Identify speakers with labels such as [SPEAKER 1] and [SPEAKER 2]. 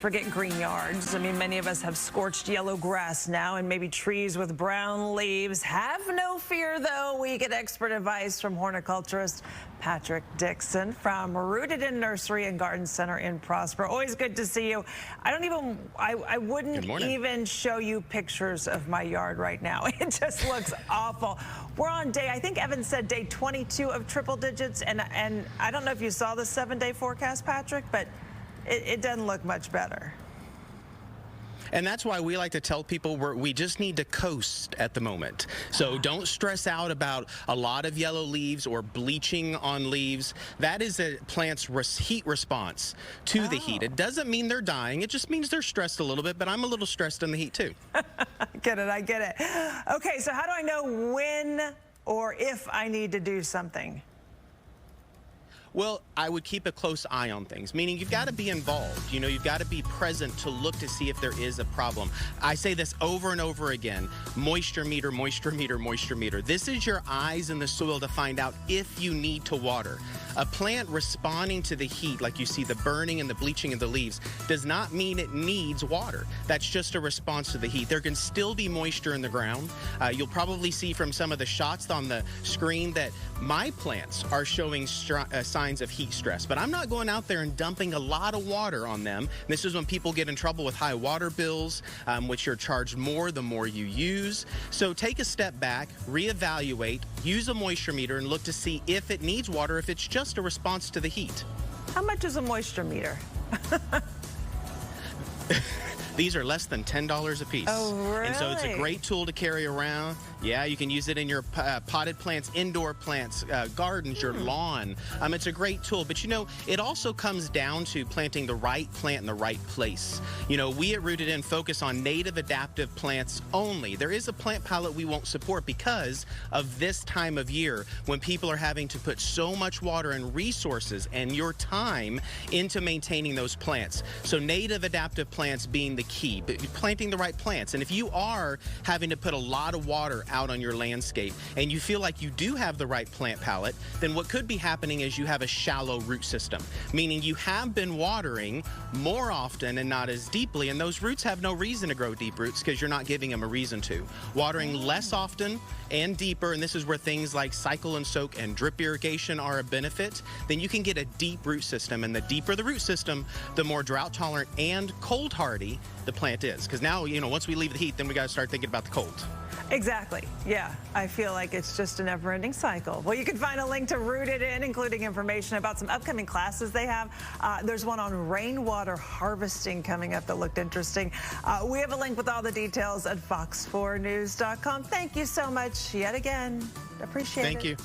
[SPEAKER 1] Forget green yards. I mean, many of us have scorched yellow grass now and maybe trees with brown leaves. Have no fear, though. We get expert advice from horticulturist Patrick Dickinson from Rooted in Nursery and Garden Center in Prosper. Always good to see you. I wouldn't even show you pictures of my yard right now. It just looks awful. We're on I think Evan said day 22 of triple digits. And I don't know if you saw the 7-day forecast, Patrick, but it doesn't look much better.
[SPEAKER 2] And that's why we like to tell people we just need to coast at the moment. So don't stress out about a lot of yellow leaves or bleaching on leaves. That is a plant's heat response to the heat. It doesn't mean they're dying. It just means they're stressed a little bit, but I'm a little stressed in the heat too.
[SPEAKER 1] I get it. Okay, so how do I know when or if I need to do something?
[SPEAKER 2] Well, I would keep a close eye on things, meaning you've got to be involved. You know, you've got to be present to look to see if there is a problem. I say this over and over again, moisture meter, moisture meter, moisture meter. This is your eyes in the soil to find out if you need to water. A plant responding to the heat, like you see the burning and the bleaching of the leaves, does not mean it needs water. That's just a response to the heat. There can still be moisture in the ground. You'll probably see from some of the shots on the screen that my plants are showing signs of heat stress, but I'm not going out there and dumping a lot of water on them. This is when people get in trouble with high water bills, which you're charged more the more you use. So take a step back, reevaluate, use a moisture meter, and look to see if it needs water, if it's just a response to the heat.
[SPEAKER 1] How much is a moisture meter?
[SPEAKER 2] These are less than $10 a piece.
[SPEAKER 1] Oh, really?
[SPEAKER 2] And so it's a great tool to carry around. Yeah, you can use it in your potted plants, indoor plants, gardens, your lawn. It's a great tool. But, you know, it also comes down to planting the right plant in the right place. You know, we at Rooted In focus on native adaptive plants only. There is a plant palette we won't support because of this time of year when people are having to put so much water and resources and your time into maintaining those plants. So native adaptive plants being the key, but planting the right plants. And if you are having to put a lot of water out on your landscape and you feel like you do have the right plant palette, then what could be happening is you have a shallow root system, meaning you have been watering more often and not as deeply, and those roots have no reason to grow deep roots because you're not giving them a reason to. Watering less often and deeper, and this is where things like cycle and soak and drip irrigation are a benefit, then you can get a deep root system, and the deeper the root system, the more drought tolerant and cold hardy the plant is. Because now, you know, once we leave the heat, then we got to start thinking about the cold.
[SPEAKER 1] Exactly. Yeah, I feel like it's just a never-ending cycle. Well, you can find a link to Rooted In, including information about some upcoming classes they have. There's one on rainwater harvesting coming up that looked interesting. We have a link with all the details at fox4news.com. Thank you so much yet again. Appreciate it.
[SPEAKER 2] Thank you.